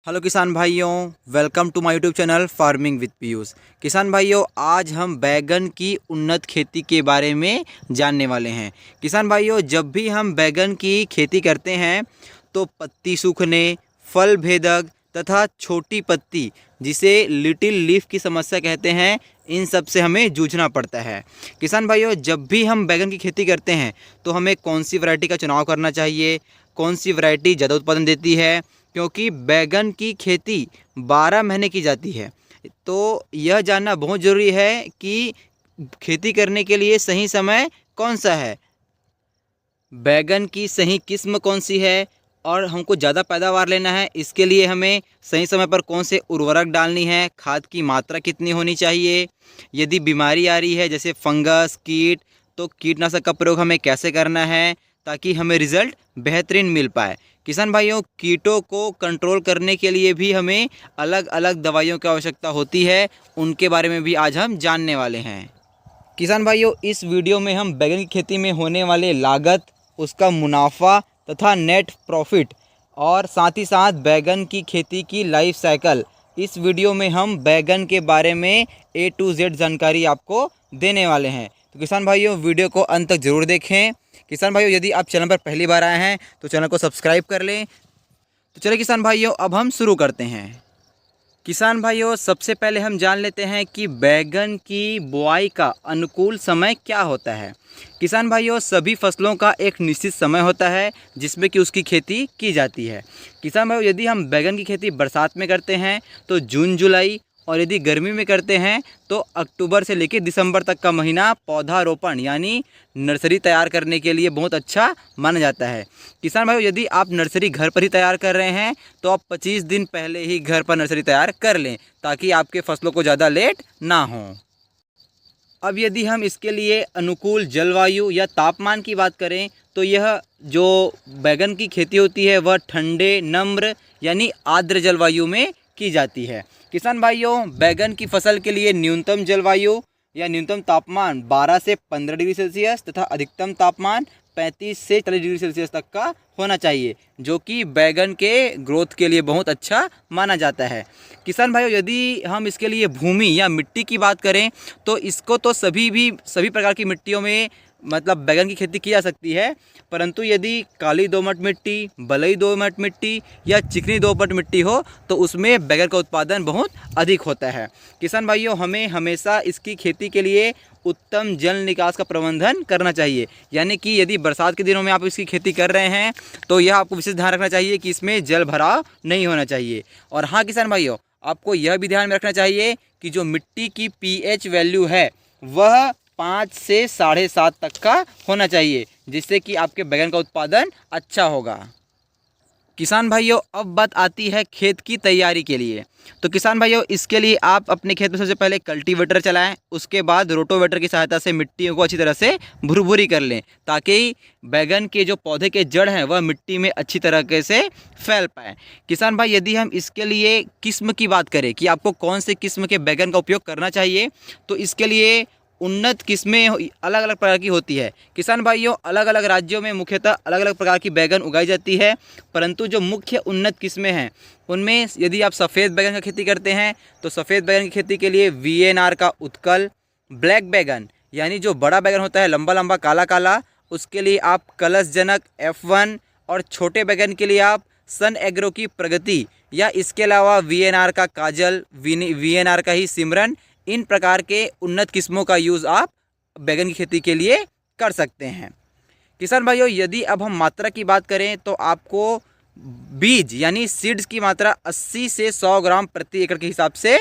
Hello किसान भाइयों, welcome to my YouTube channel farming with Piyush. किसान भाइयों, आज हम बैगन की उन्नत खेती के बारे में जानने वाले हैं। किसान भाइयों, जब भी हम बैगन की खेती करते हैं तो पत्ती सूखने, फल भेदक तथा छोटी पत्ती जिसे लिटिल लीफ की समस्या कहते हैं, इन सब से हमें जूझना पड़ता है। किसान भाइयों, जब भी हम बैगन की खेती करते हैं तो हमें कौन सी वैरायटी का चुनाव करना चाहिए, कौन सी वैरायटी ज़्यादा उत्पादन देती है, क्योंकि बैगन की खेती 12 महीने की जाती है। तो यह जानना बहुत ज़रूरी है कि खेती करने के लिए सही समय कौन सा है, बैगन की सही किस्म कौन सी है, और हमको ज़्यादा पैदावार लेना है इसके लिए हमें सही समय पर कौन से उर्वरक डालनी है, खाद की मात्रा कितनी होनी चाहिए, यदि बीमारी आ रही है जैसे फंगस, कीट, तो कीटनाशक का प्रयोग हमें कैसे करना है ताकि हमें रिज़ल्ट बेहतरीन मिल पाए। किसान भाइयों, कीटों को कंट्रोल करने के लिए भी हमें अलग अलग दवाइयों की आवश्यकता होती है, उनके बारे में भी आज हम जानने वाले हैं। किसान भाइयों, इस वीडियो में हम बैगन की खेती में होने वाले लागत, उसका मुनाफा तथा नेट प्रॉफिट और साथ ही साथ बैगन की खेती की लाइफ साइकिल, इस वीडियो में हम बैगन के बारे में A to Z जानकारी आपको देने वाले हैं। तो किसान भाइयों, वीडियो को अंत तक ज़रूर देखें। किसान भाइयों, यदि आप चैनल पर पहली बार आए हैं तो चैनल को सब्सक्राइब कर लें। तो चलिए किसान भाइयों, अब हम शुरू करते हैं। किसान भाइयों, सबसे पहले हम जान लेते हैं कि बैगन की बुआई का अनुकूल समय क्या होता है। किसान भाइयों, सभी फसलों का एक निश्चित समय होता है जिसमें कि उसकी खेती की जाती है। किसान भाइयों, यदि हम बैगन की खेती बरसात में करते हैं तो जून जुलाई, और यदि गर्मी में करते हैं तो अक्टूबर से लेकर दिसंबर तक का महीना पौधारोपण यानी नर्सरी तैयार करने के लिए बहुत अच्छा माना जाता है। किसान भाइयों, यदि आप नर्सरी घर पर ही तैयार कर रहे हैं तो आप 25 दिन पहले ही घर पर नर्सरी तैयार कर लें ताकि आपके फसलों को ज़्यादा लेट ना हो। अब यदि हम इसके लिए अनुकूल जलवायु या तापमान की बात करें तो यह जो बैगन की खेती होती है वह ठंडे, नम्र यानी आर्द्र जलवायु में की जाती है। किसान भाइयों, बैगन की फसल के लिए न्यूनतम जलवायु या न्यूनतम तापमान 12 से 15 डिग्री सेल्सियस तथा अधिकतम तापमान 35 से 40 डिग्री सेल्सियस तक का होना चाहिए, जो कि बैगन के ग्रोथ के लिए बहुत अच्छा माना जाता है। किसान भाइयों, यदि हम इसके लिए भूमि या मिट्टी की बात करें तो इसको तो सभी प्रकार की मिट्टियों में मतलब बैगन की खेती की जा सकती है, परंतु यदि काली दोमट मिट्टी, बलुई दोमट मिट्टी या चिकनी दोमट मिट्टी हो तो उसमें बैगन का उत्पादन बहुत अधिक होता है। किसान भाइयों, हमें हमेशा इसकी खेती के लिए उत्तम जल निकास का प्रबंधन करना चाहिए, यानी कि यदि बरसात के दिनों में आप इसकी खेती कर रहे हैं तो यह आपको विशेष ध्यान रखना चाहिए कि इसमें जल भराव नहीं होना चाहिए। और हाँ किसान भाइयों, आपको यह भी ध्यान में रखना चाहिए कि जो मिट्टी की pH वैल्यू है वह 5 से 7.5 तक का होना चाहिए, जिससे कि आपके बैगन का उत्पादन अच्छा होगा। किसान भाइयों, अब बात आती है खेत की तैयारी के लिए। तो किसान भाइयों, इसके लिए आप अपने खेत में सबसे पहले कल्टीवेटर चलाएं, उसके बाद रोटोवेटर की सहायता से मिट्टी को अच्छी तरह से भुरभुरी कर लें ताकि बैगन के जो पौधे के जड़ हैं वह मिट्टी में अच्छी तरीके से फैल पाए। किसान भाई, यदि हम इसके लिए किस्म की बात करें कि आपको कौन से किस्म के बैगन का उपयोग करना चाहिए, तो इसके लिए उन्नत किस्में अलग अलग प्रकार की होती है। किसान भाइयों, अलग अलग राज्यों में मुख्यतः अलग अलग प्रकार की बैगन उगाई जाती है, परंतु जो मुख्य उन्नत किस्में हैं उनमें यदि आप सफ़ेद बैगन का खेती करते हैं तो सफ़ेद बैगन की खेती के लिए VNR का उत्कल, ब्लैक बैगन यानी जो बड़ा बैगन होता है लंबा लंबा काला काला, उसके लिए आप कलशजनक F1, और छोटे बैगन के लिए आप सन एग्रो की प्रगति या इसके अलावा VNR का काजल, VNR का ही सिमरन, इन प्रकार के उन्नत किस्मों का यूज़ आप बैगन की खेती के लिए कर सकते हैं। किसान भाइयों, यदि अब हम मात्रा की बात करें तो आपको बीज यानी सीड्स की मात्रा 80 से 100 ग्राम प्रति एकड़ के हिसाब से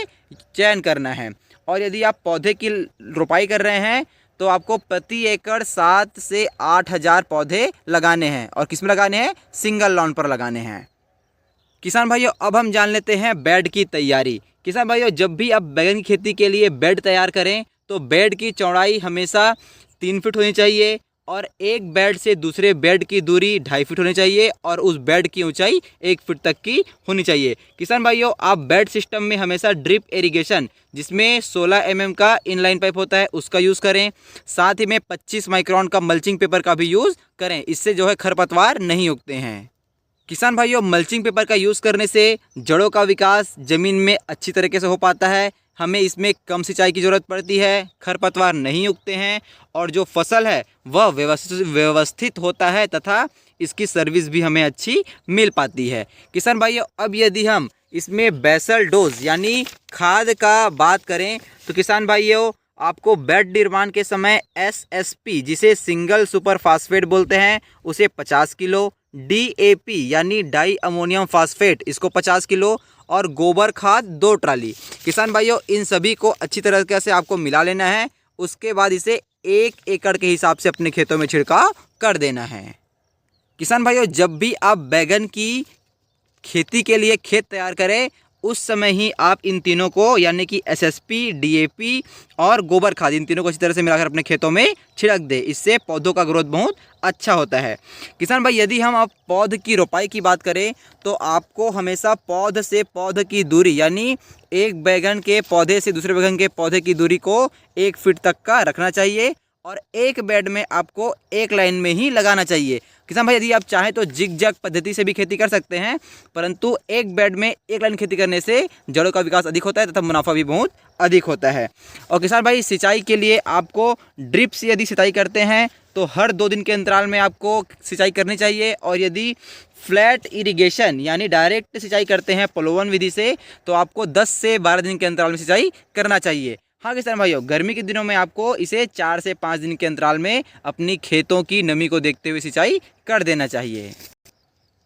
चयन करना है, और यदि आप पौधे की रोपाई कर रहे हैं तो आपको प्रति एकड़ 7 से 8 हज़ार पौधे लगाने हैं, और किस में लगाने हैं, सिंगल लॉन पर लगाने हैं। किसान भाइयों, अब हम जान लेते हैं बेड की तैयारी। किसान भाइयों, जब भी आप बैगन की खेती के लिए बेड तैयार करें तो बेड की चौड़ाई हमेशा 3 फीट होनी चाहिए, और एक बेड से दूसरे बेड की दूरी 2.5 फीट होनी चाहिए, और उस बेड की ऊंचाई 1 फीट तक की होनी चाहिए। किसान भाइयों, आप बेड सिस्टम में हमेशा ड्रिप इरिगेशन जिसमें 16 mm का इनलाइन पाइप होता है उसका यूज़ करें, साथ ही में 25 माइक्रोन का मल्चिंग पेपर का भी यूज़ करें, इससे जो है खरपतवार नहीं उगते हैं। किसान भाइयों, मल्चिंग पेपर का यूज़ करने से जड़ों का विकास ज़मीन में अच्छी तरीके से हो पाता है। हमें इसमें कम सिंचाई की ज़रूरत पड़ती है, खरपतवार नहीं उगते हैं और जो फसल है वह व्यवस्थित होता है तथा इसकी सर्विस भी हमें अच्छी मिल पाती है। किसान भाइयों, अब यदि हम इसमें बेसल डोज यानी खाद का बात करें तो किसान भाइयों, आपको बेड निर्माण के समय SSP जिसे सिंगल सुपर फास्फेट बोलते हैं उसे 50 किलो, DAP यानी डाई अमोनियम फास्फेट इसको 50 किलो और गोबर खाद 2 ट्राली। किसान भाइयों, इन सभी को अच्छी तरीके से आपको मिला लेना है। उसके बाद इसे 1 एकड़ के हिसाब से अपने खेतों में छिड़काव कर देना है। किसान भाइयों, जब भी आप बैगन की खेती के लिए खेत तैयार करें उस समय ही आप इन तीनों को यानी कि SSP, DAP और गोबर खाद इन तीनों को अच्छी तरह से मिलाकर अपने खेतों में छिड़क दें। इससे पौधों का ग्रोथ बहुत अच्छा होता है। किसान भाई, यदि हम अब पौध की रोपाई की बात करें तो आपको हमेशा पौध से पौध की दूरी यानी एक बैगन के पौधे से दूसरे बैगन के पौधे की दूरी को 1 फीट तक का रखना चाहिए और एक बेड में आपको एक लाइन में ही लगाना चाहिए। किसान भाई, यदि आप चाहें तो जिग जैग पद्धति से भी खेती कर सकते हैं, परंतु एक बेड में एक लाइन खेती करने से जड़ों का विकास अधिक होता है तथा मुनाफा भी बहुत अधिक होता है। और किसान भाई, सिंचाई के लिए आपको ड्रिप से यदि सिंचाई करते हैं तो हर 2 दिन के अंतराल में आपको सिंचाई करनी चाहिए और यदि फ्लैट इरिगेशन यानी डायरेक्ट सिंचाई करते हैं प्लोवन विधि से तो आपको 10 से 12 दिन के अंतराल में सिंचाई करना चाहिए। हाँ किसान भाइयों, गर्मी के दिनों में आपको इसे 4 से 5 दिन के अंतराल में अपनी खेतों की नमी को देखते हुए सिंचाई कर देना चाहिए।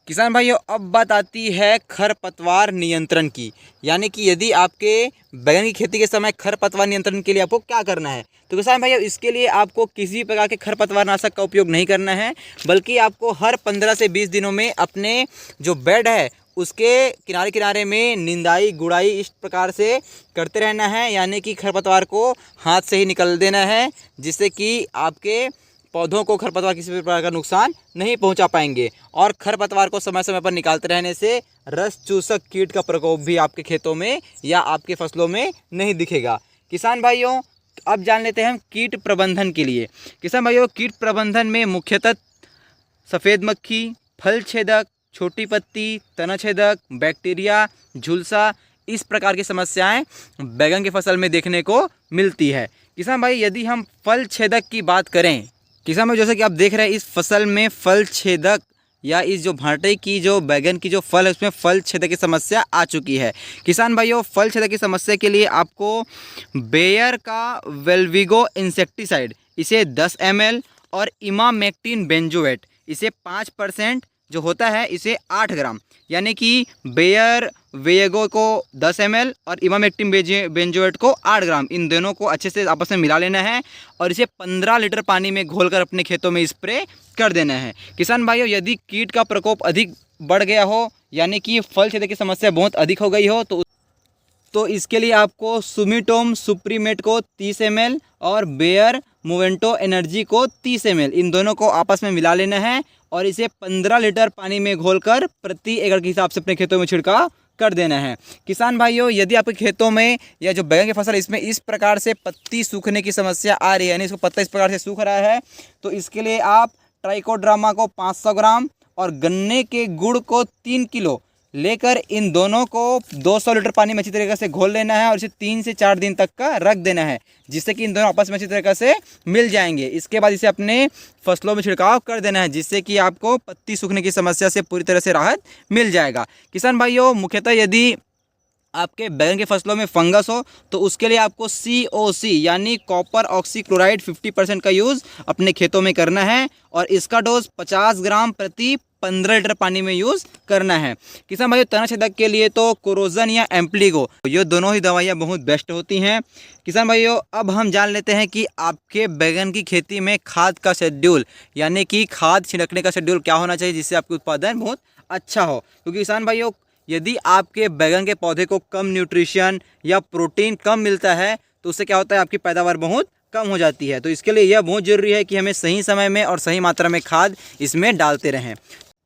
किसान भाइयों, अब बात आती है खरपतवार नियंत्रण की, यानी कि यदि आपके बैगन की खेती के समय खरपतवार नियंत्रण के लिए आपको क्या करना है। तो किसान भाइयों, इसके लिए आपको किसी भी प्रकार के खरपतवार नाशक का उपयोग नहीं करना है, बल्कि आपको हर 15 से 20 दिनों में अपने जो बेड है उसके किनारे किनारे में निंदाई गुड़ाई इस प्रकार से करते रहना है, यानी कि खरपतवार को हाथ से ही निकल देना है, जिससे कि आपके पौधों को खरपतवार किसी भी प्रकार का नुकसान नहीं पहुंचा पाएंगे। और खरपतवार को समय समय पर निकालते रहने से रस चूसक कीट का प्रकोप भी आपके खेतों में या आपके फसलों में नहीं दिखेगा। किसान भाइयों, अब जान लेते हैं हम कीट प्रबंधन के लिए। किसान भाइयों, कीट प्रबंधन में मुख्यतः सफ़ेद मक्खी, फल छेदक, छोटी पत्ती, तना छेदक, बैक्टीरिया, झुलसा इस प्रकार की समस्याएं बैगन की फसल में देखने को मिलती है। किसान भाई, यदि हम फल छेदक की बात करें, किसान भाई जैसे कि आप देख रहे हैं इस फसल में फल छेदक या इस जो भांटे की जो बैगन की जो फल है उसमें फल छेदक की समस्या आ चुकी है। किसान भाइयों, फल छेदक की समस्या के लिए आपको बेयर का वेल्विगो इंसेक्टिसाइड इसे 10 ml और इमामेक्टिन बेंजोएट इसे 5% जो होता है इसे 8 ग्राम, यानी कि बेयर वेगो को 10 ml और इमामेक्टिन बेंजोएट को 8 ग्राम, इन दोनों को अच्छे से आपस में मिला लेना है और इसे 15 लीटर पानी में घोलकर अपने खेतों में स्प्रे कर देना है। किसान भाइयों, यदि कीट का प्रकोप अधिक बढ़ गया हो यानी कि फल छेदक की समस्या बहुत अधिक हो गई हो तो इसके लिए आपको सुमिटोम सुप्रीमेट को 30 ml और बेयर मोवेंटो एनर्जी को 30 ml इन दोनों को आपस में मिला लेना है और इसे 15 लीटर पानी में घोलकर प्रति एकड़ के हिसाब से अपने खेतों में छिड़काव कर देना है। किसान भाइयों, यदि आपके खेतों में या जो बैगन की फसल इसमें इस प्रकार से पत्ती सूखने की समस्या आ रही है, यानी इसको पत्ता इस प्रकार से सूख रहा है, तो इसके लिए आप ट्राइकोड्रामा को 500 ग्राम और गन्ने के गुड़ को 3 किलो लेकर इन दोनों को 200 लीटर पानी में अच्छी तरीके से घोल लेना है और इसे 3 से 4 दिन तक का रख देना है, जिससे कि इन दोनों आपस में अच्छी तरीके से मिल जाएंगे। इसके बाद इसे अपने फसलों में छिड़काव कर देना है, जिससे कि आपको पत्ती सूखने की समस्या से पूरी तरह से राहत मिल जाएगा। किसान भाइयों, मुख्यतः यदि आपके बैगन के फसलों में फंगस हो तो उसके लिए आपको COC यानी कॉपर ऑक्सीक्लोराइड 50% का यूज़ अपने खेतों में करना है और इसका डोज 50 ग्राम प्रति 15 लीटर पानी में यूज़ करना है। किसान भाइयों, तना छेदक के लिए तो कोरोजन या एम्प्लीगो ये दोनों ही दवाइयाँ बहुत बेस्ट होती हैं। किसान भाइयों, अब हम जान लेते हैं कि आपके बैगन की खेती में खाद का शेड्यूल यानी कि खाद छिड़कने का शेड्यूल क्या होना चाहिए, जिससे आपका उत्पादन बहुत अच्छा हो। क्योंकि किसान भाइयों, यदि आपके बैगन के पौधे को कम न्यूट्रिशन या प्रोटीन कम मिलता है तो उससे क्या होता है, आपकी पैदावार बहुत कम हो जाती है। तो इसके लिए यह बहुत ज़रूरी है कि हमें सही समय में और सही मात्रा में खाद इसमें डालते रहें।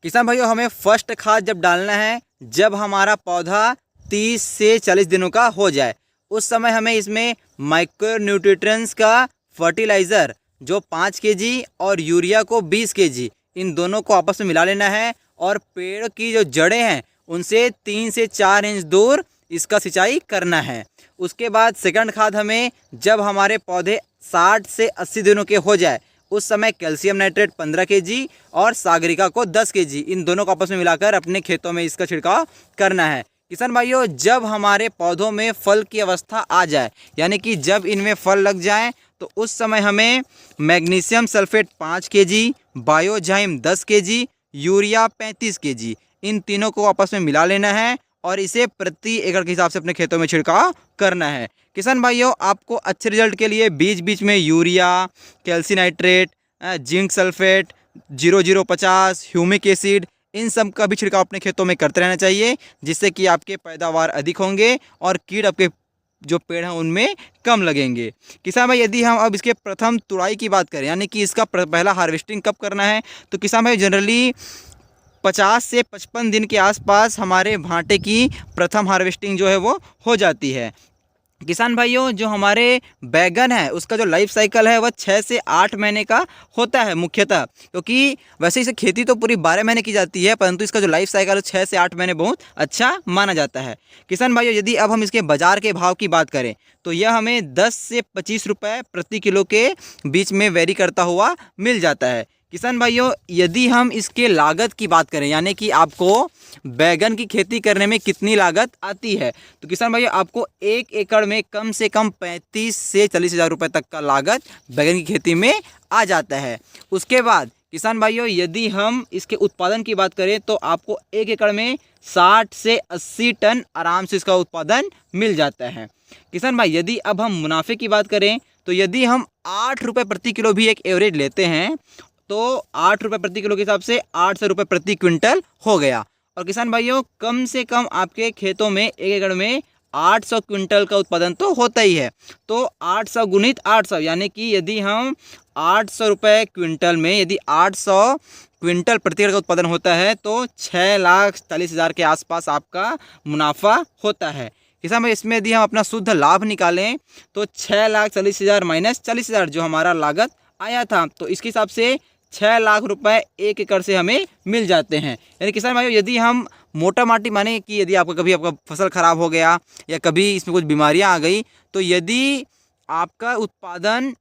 किसान भाइयों, हमें फर्स्ट खाद जब डालना है जब हमारा पौधा 30 से 40 दिनों का हो जाए, उस समय हमें इसमें माइक्रो न्यूट्रिएंट्स का फर्टिलाइज़र जो 5 kg और यूरिया को 20 kg इन दोनों को आपस में मिला लेना है और पेड़ की जो जड़ें हैं उनसे 3 से 4 इंच दूर इसका सिंचाई करना है। उसके बाद सेकंड खाद हमें जब हमारे पौधे 60 से 80 दिनों के हो जाए उस समय कैल्शियम नाइट्रेट 15 kg और सागरिका को 10 kg इन दोनों को आपस में मिलाकर अपने खेतों में इसका छिड़काव करना है। किसान भाइयों, जब हमारे पौधों में फल की अवस्था आ जाए यानी कि जब इनमें फल लग जाए तो उस समय हमें magnesium sulphate 5 kg, biozyme 10 kg, urea 35 kg इन तीनों को आपस में मिला लेना है और इसे प्रति एकड़ के हिसाब से अपने खेतों में छिड़काव करना है। किसान भाइयों, आपको अच्छे रिजल्ट के लिए बीच बीच में urea, calcium nitrate, zinc sulphate, 0050, humic acid in सब का भी छिड़काव अपने खेतों में करते रहना चाहिए, जिससे कि आपके पैदावार अधिक होंगे और कीड़ आपके जो पेड़ हैं उनमें कम लगेंगे। किसान भाई, यदि हम अब इसके प्रथम तुड़ाई की बात करें यानी कि इसका पहला हार्वेस्टिंग कब करना है, तो किसान भाई जनरली 50 से 55 दिन के आसपास हमारे भांटे की प्रथम हार्वेस्टिंग जो है वो हो जाती है। किसान भाइयों, जो हमारे बैगन है उसका जो लाइफ साइकिल है वह 6 से 8 महीने का होता है मुख्यतः, क्योंकि वैसे इसे खेती तो पूरी 12 महीने की जाती है, परंतु इसका जो लाइफ साइकिल है 6 से 8 महीने बहुत अच्छा माना जाता है। किसान भाइयों, यदि अब हम इसके बाज़ार के भाव की बात करें तो यह हमें 10 से 25 रुपये प्रति किलो के बीच में वेरी करता हुआ मिल जाता है। किसान भाइयों, यदि हम इसके लागत की बात करें यानी कि आपको बैगन की खेती करने में कितनी लागत आती है, तो किसान भाइयों आपको 1 एकड़ में कम से कम 35 से 40 हज़ार रुपये तक का लागत बैगन की खेती में आ जाता है। उसके बाद किसान भाइयों, यदि हम इसके उत्पादन की बात करें तो आपको 1 एकड़ में 60 से 80 टन आराम से इसका उत्पादन मिल जाता है। किसान भाई, यदि अब हम मुनाफे की बात करें तो यदि हम 8 रुपये प्रति किलो भी एक एवरेज लेते हैं तो 8 रुपये प्रति किलो के हिसाब से 800 रुपये प्रति क्विंटल हो गया। और किसान भाइयों, कम से कम आपके खेतों में 1 एकड़ में 800 क्विंटल का उत्पादन तो होता ही है। तो 800 गुणित 800 यानी कि यदि हम 800 रुपये क्विंटल में यदि 800 क्विंटल प्रति एकड़ का उत्पादन होता है तो 6,40,000 के आसपास आपका मुनाफा होता है। किसान भाई, इसमें यदि हम अपना शुद्ध लाभ निकालें तो 6,40,000 माइनस 40,000 जो हमारा लागत आया था, तो इसके हिसाब से 6 लाख रुपए 1 एकड़ से हमें मिल जाते हैं। यानी किसान भाइयों, यदि हम मोटा माटी माने कि यदि आपका कभी आपका फसल ख़राब हो गया या कभी इसमें कुछ बीमारियां आ गई तो यदि आपका उत्पादन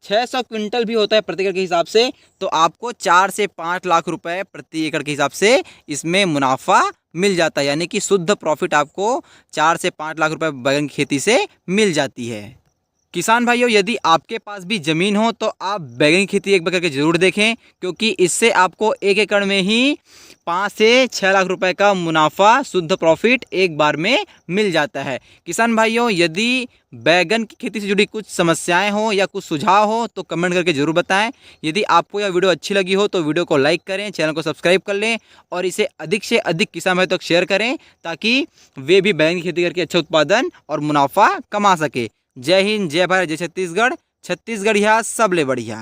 600 क्विंटल भी होता है प्रति एकड़ के हिसाब से तो आपको 4 से 5 लाख रुपए प्रति एकड़ के हिसाब से इसमें मुनाफा मिल जाता है। यानी कि शुद्ध प्रॉफिट आपको 4 से 5 लाख रुपए बैगन की खेती से मिल जाती है। किसान भाइयों, यदि आपके पास भी ज़मीन हो तो आप बैगन की खेती एक बार करके ज़रूर देखें, क्योंकि इससे आपको 1 एकड़ में ही 5 से 6 लाख रुपए का मुनाफा शुद्ध प्रॉफिट एक बार में मिल जाता है। किसान भाइयों, यदि बैगन की खेती से जुड़ी कुछ समस्याएं हो या कुछ सुझाव हो तो कमेंट करके ज़रूर बताएं। यदि आपको यह वीडियो अच्छी लगी हो तो वीडियो को लाइक करें, चैनल को सब्सक्राइब कर लें और इसे अधिक से अधिक किसान भाइयों तक शेयर करें ताकि वे भी बैगन की खेती करके अच्छा उत्पादन और मुनाफा कमा सके। जय हिंद, जय भारत, जय छत्तीसगढ़। छत्तीसगढ़िया सबले बढ़िया।